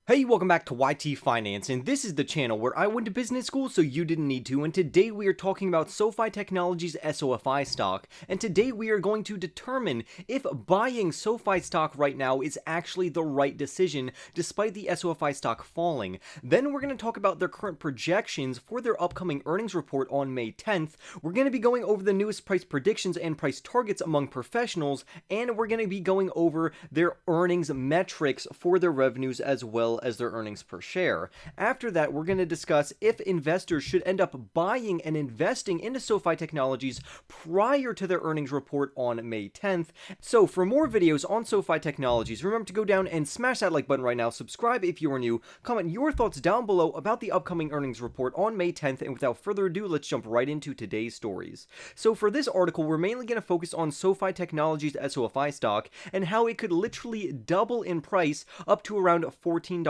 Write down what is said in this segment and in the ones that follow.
Hey, welcome back to YT Finance, and this is the channel where I went to business school so you didn't need to, and today we are talking about Sofi Technologies SOFI stock, and today we are going to determine if buying Sofi stock right now is actually the right decision, despite the SOFI stock falling. Then we're going to talk about their current projections for their upcoming earnings report on May 10th, we're going to be going over the newest price predictions and price targets among professionals, and we're going to be going over their earnings metrics for their revenues as well as their earnings per share. After that, we're going to discuss if investors should end up buying and investing into Sofi Technologies prior to their earnings report on May 10th. So for more videos on Sofi Technologies, remember to go down and smash that like button right now, subscribe if you are new, comment your thoughts down below about the upcoming earnings report on May 10th, and without further ado, let's jump right into today's stories. So for this article, we're mainly going to focus on Sofi Technologies SOFI stock and how it could literally double in price up to around $14.41.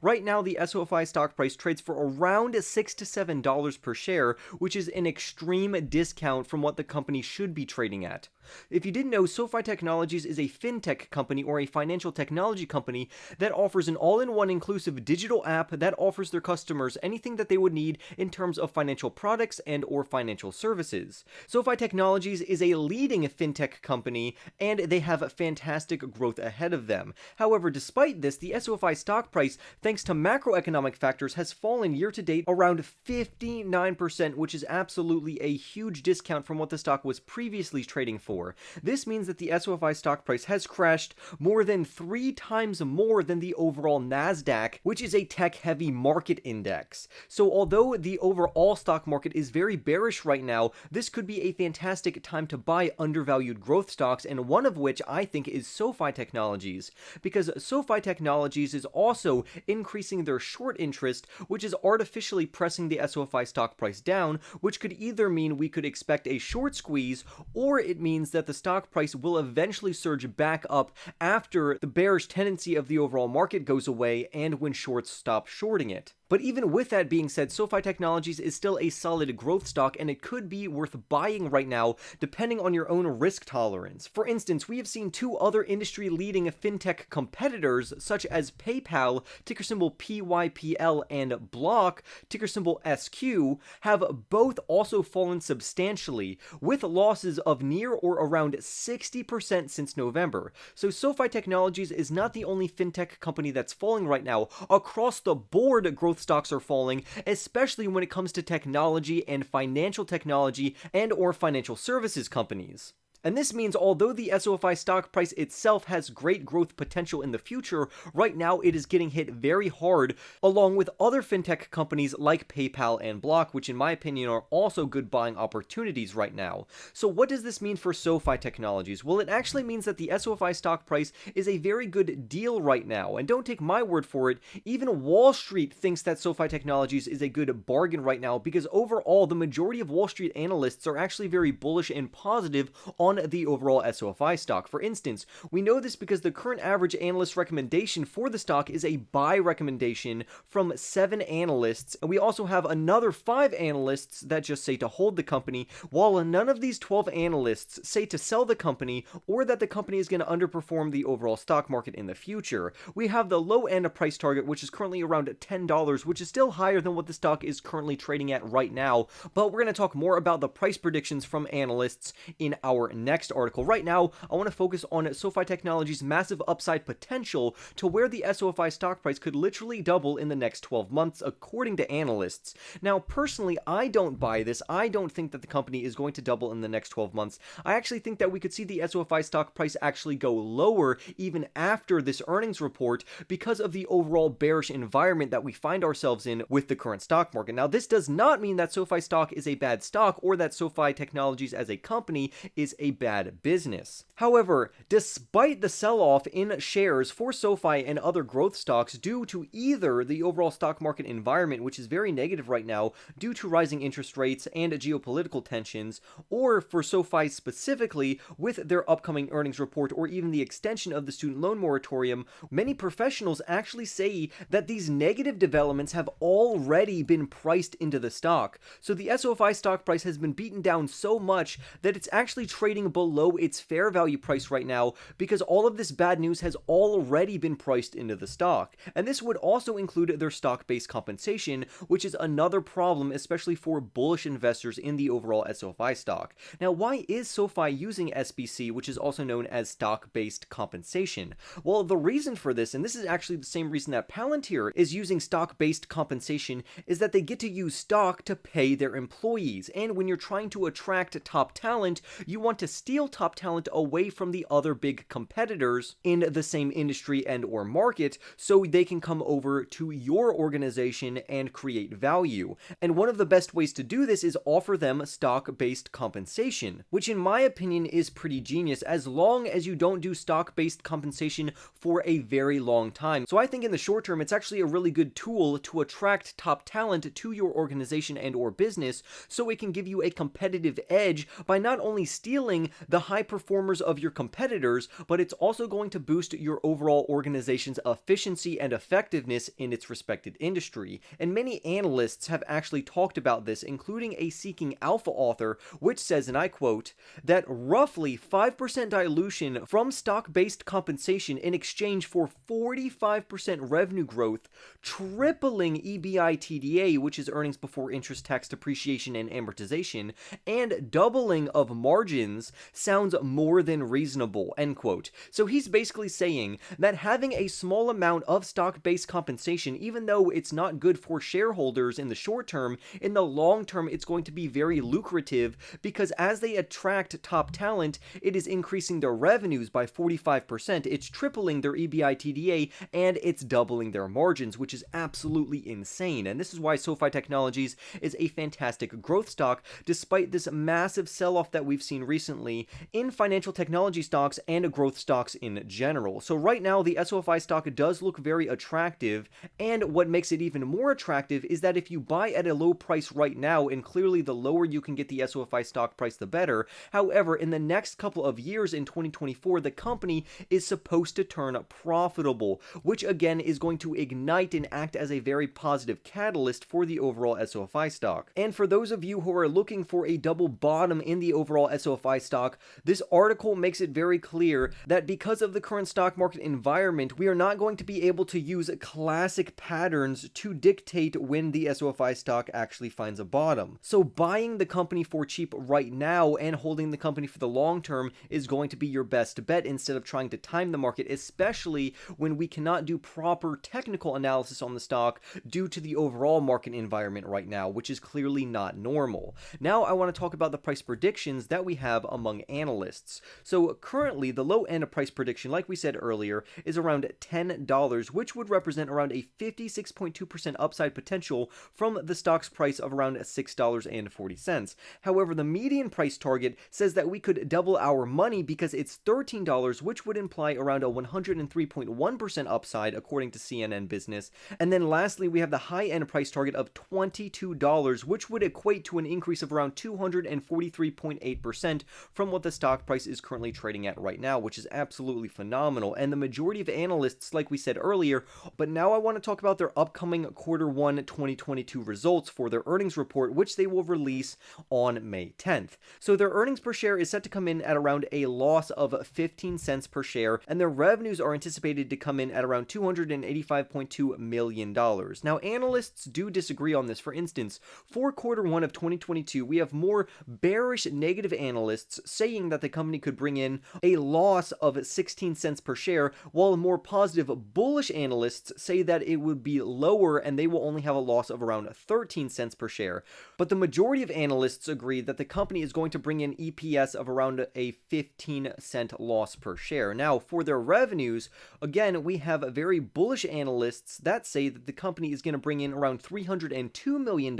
Right now, the SOFI stock price trades for around $6 to $7 per share, which is an extreme discount from what the company should be trading at. If you didn't know, Sofi Technologies is a fintech company or a financial technology company that offers an all-in-one inclusive digital app that offers their customers anything that they would need in terms of financial products and or financial services. Sofi Technologies is a leading fintech company and they have fantastic growth ahead of them. However, despite this, the SOFI stock price, thanks to macroeconomic factors, has fallen year to date around 59%, which is absolutely a huge discount from what the stock was previously trading for. This means that the SOFI stock price has crashed more than 3 times more than the overall NASDAQ, which is a tech-heavy market index. So although the overall stock market is very bearish right now, this could be a fantastic time to buy undervalued growth stocks, and one of which I think is Sofi Technologies, because Sofi Technologies is also increasing their short interest, which is artificially pressing the SOFI stock price down, which could either mean we could expect a short squeeze, or it means that the stock price will eventually surge back up after the bearish tendency of the overall market goes away and when shorts stop shorting it. But even with that being said, Sofi Technologies is still a solid growth stock, and it could be worth buying right now depending on your own risk tolerance. For instance, we have seen 2 other industry-leading fintech competitors such as PayPal, ticker symbol PYPL, and Block, ticker symbol SQ, have both also fallen substantially, with losses of near or around 60% since November. So Sofi Technologies is not the only fintech company that's falling right now. Across the board, growth stocks are falling, especially when it comes to technology and financial technology and or financial services companies. And this means although the SOFI stock price itself has great growth potential in the future, right now it is getting hit very hard along with other fintech companies like PayPal and Block, which in my opinion are also good buying opportunities right now. So what does this mean for Sofi Technologies? Well, it actually means that the SOFI stock price is a very good deal right now, and don't take my word for it, even Wall Street thinks that Sofi Technologies is a good bargain right now, because overall the majority of Wall Street analysts are actually very bullish and positive on the overall SOFI stock. For instance, we know this because the current average analyst recommendation for the stock is a buy recommendation from 7 analysts, and we also have another 5 analysts that just say to hold the company, while none of these 12 analysts say to sell the company or that the company is going to underperform the overall stock market in the future. We have the low end of price target, which is currently around $10, which is still higher than what the stock is currently trading at right now, but we're going to talk more about the price predictions from analysts in our next article. Right now, I want to focus on Sofi Technologies' massive upside potential to where the SOFI stock price could literally double in the next 12 months, according to analysts. Now, personally, I don't buy this. I don't think that the company is going to double in the next 12 months. I actually think that we could see the SOFI stock price actually go lower even after this earnings report because of the overall bearish environment that we find ourselves in with the current stock market. Now, this does not mean that Sofi stock is a bad stock or that Sofi Technologies as a company is a bad business. However, despite the sell-off in shares for Sofi and other growth stocks due to either the overall stock market environment, which is very negative right now due to rising interest rates and geopolitical tensions, or for Sofi specifically with their upcoming earnings report or even the extension of the student loan moratorium, many professionals actually say that these negative developments have already been priced into the stock. So the SOFI stock price has been beaten down so much that it's actually trading trading below its fair value price right now because all of this bad news has already been priced into the stock. And this would also include their stock-based compensation, which is another problem, especially for bullish investors in the overall SOFI stock. Now, why is SoFi using SBC, which is also known as stock-based compensation? Well, the reason for this, and this is actually the same reason that Palantir is using stock-based compensation, is that they get to use stock to pay their employees. And when you're trying to attract top talent, you want to steal top talent away from the other big competitors in the same industry and or market so they can come over to your organization and create value. And one of the best ways to do this is offer them stock-based compensation, which in my opinion is pretty genius as long as you don't do stock-based compensation for a very long time. So I think in the short term, it's actually a really good tool to attract top talent to your organization and or business so it can give you a competitive edge by not only stealing the high performers of your competitors, but it's also going to boost your overall organization's efficiency and effectiveness in its respected industry. And many analysts have actually talked about this, including a Seeking Alpha author, which says, and I quote, that roughly 5% dilution from stock-based compensation in exchange for 45% revenue growth, tripling EBITDA, which is earnings before interest, tax, depreciation, and amortization, and doubling of margins sounds more than reasonable, end quote. So he's basically saying that having a small amount of stock-based compensation, even though it's not good for shareholders in the short term, in the long term it's going to be very lucrative because as they attract top talent, it is increasing their revenues by 45%, it's tripling their EBITDA, and it's doubling their margins, which is absolutely insane. And this is why SoFi Technologies is a fantastic growth stock, despite this massive sell-off that we've seen recently in financial technology stocks and growth stocks in general. So right now, the SOFI stock does look very attractive, and what makes it even more attractive is that if you buy at a low price right now, and clearly the lower you can get the SOFI stock price, the better. However, in the next couple of years in 2024, the company is supposed to turn profitable, which again is going to ignite and act as a very positive catalyst for the overall SOFI stock. And for those of you who are looking for a double bottom in the overall SOFI stock, this article makes it very clear that because of the current stock market environment, we are not going to be able to use classic patterns to dictate when the SOFI stock actually finds a bottom. So buying the company for cheap right now and holding the company for the long term is going to be your best bet instead of trying to time the market, especially when we cannot do proper technical analysis on the stock due to the overall market environment right now, which is clearly not normal. Now I want to talk about the price predictions that we have among analysts. So currently the low end price prediction, like we said earlier, is around $10, which would represent around a 56.2% upside potential from the stock's price of around $6.40. However, the median price target says that we could double our money because it's $13, which would imply around a 103.1% upside according to CNN Business. And then lastly, we have the high end price target of $22, which would equate to an increase of around 243.8% from what the stock price is currently trading at right now, which is absolutely phenomenal. And the majority of analysts, like we said earlier, but now I want to talk about their upcoming Q1 2022 results for their earnings report, which they will release on May 10th. So their earnings per share is set to come in at around a loss of 15 cents per share, and their revenues are anticipated to come in at around $285.2 million. Now, analysts do disagree on this. For instance, for Q1 of 2022, we have more bearish negative analysts saying that the company could bring in a loss of 16 cents per share, while more positive bullish analysts say that it would be lower and they will only have a loss of around 13 cents per share. But the majority of analysts agree that the company is going to bring in EPS of around a 15-cent loss per share. Now, for their revenues, again, we have very bullish analysts that say that the company is going to bring in around $302 million,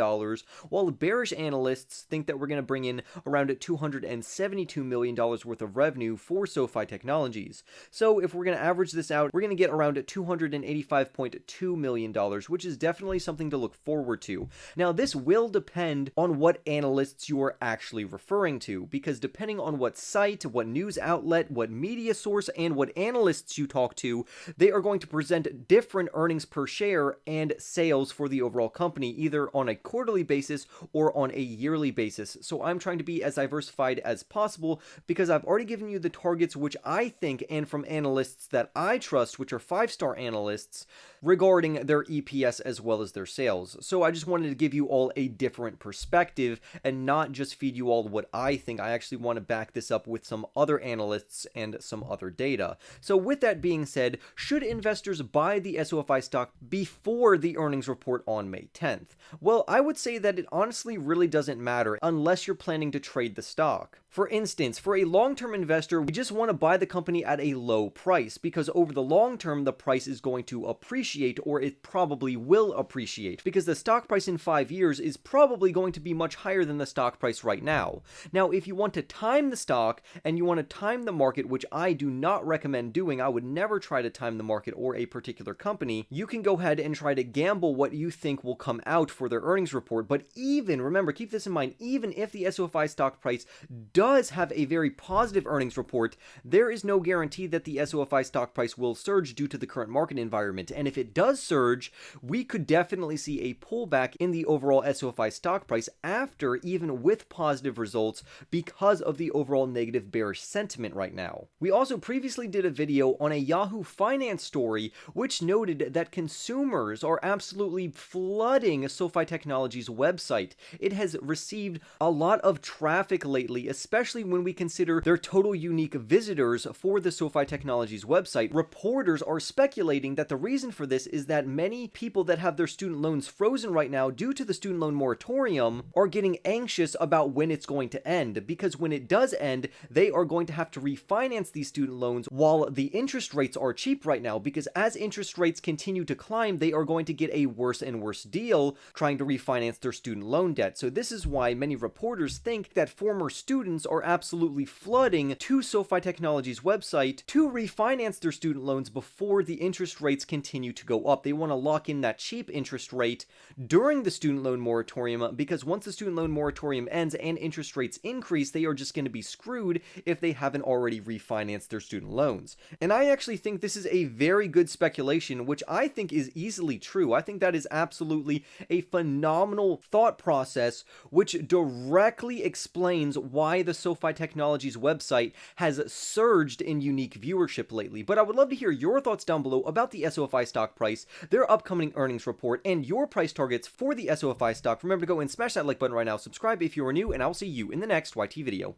while bearish analysts think that we're going to bring in around $272 million worth of revenue for SoFi Technologies. So if we're going to average this out, we're going to get around $285.2 million, which is definitely something to look forward to. Now, this will depend on what analysts you are actually referring to, because depending on what site, what news outlet, what media source, and what analysts you talk to, they are going to present different earnings per share and sales for the overall company, either on a quarterly basis or on a yearly basis. So I'm trying to be as diversified as best possible, because I've already given you the targets which I think, and from analysts that I trust, which are 5-star analysts, regarding their EPS as well as their sales. So I just wanted to give you all a different perspective and not just feed you all what I think. I actually want to back this up with some other analysts and some other data. So with that being said, should investors buy the SOFI stock before the earnings report on May 10th? Well, I would say that it honestly really doesn't matter unless you're planning to trade the stock. For instance, for a long-term investor, we just want to buy the company at a low price, because over the long term, the price is going to appreciate, or it probably will appreciate, because the stock price in 5 years is probably going to be much higher than the stock price right now. Now, if you want to time the stock and you want to time the market, which I do not recommend doing, I would never try to time the market or a particular company, you can go ahead and try to gamble what you think will come out for their earnings report. But even, remember, keep this in mind, even if the SOFI stock price does have a very positive earnings report, there is no guarantee that the SOFI stock price will surge due to the current market environment. And if it does surge, we could definitely see a pullback in the overall SOFI stock price after, even with positive results, because of the overall negative bearish sentiment right now. We also previously did a video on a Yahoo Finance story which noted that consumers are absolutely flooding SoFi Technologies' website. It has received a lot of traffic lately, especially when we consider their total unique visitors for the SoFi Technologies website. Reporters are speculating that the reason for this is that many people that have their student loans frozen right now due to the student loan moratorium are getting anxious about when it's going to end, because when it does end, they are going to have to refinance these student loans while the interest rates are cheap right now, because as interest rates continue to climb, they are going to get a worse and worse deal trying to refinance their student loan debt. So this is why many reporters think that former students are absolutely flooding to SoFi Technologies' website to refinance their student loans before the interest rates continue to go up. They want to lock in that cheap interest rate during the student loan moratorium, because once the student loan moratorium ends and interest rates increase, they are just going to be screwed if they haven't already refinanced their student loans. And I actually think this is a very good speculation, which I think is easily true. I think that is absolutely a phenomenal thought process, which directly explains why the SoFi Technologies website has surged in unique viewership lately. But I would love to hear your thoughts down below about the SOFI stock price, their upcoming earnings report, and your price targets for the SOFI stock. Remember to go and smash that like button right now, subscribe if you are new, and I'll see you in the next YT video.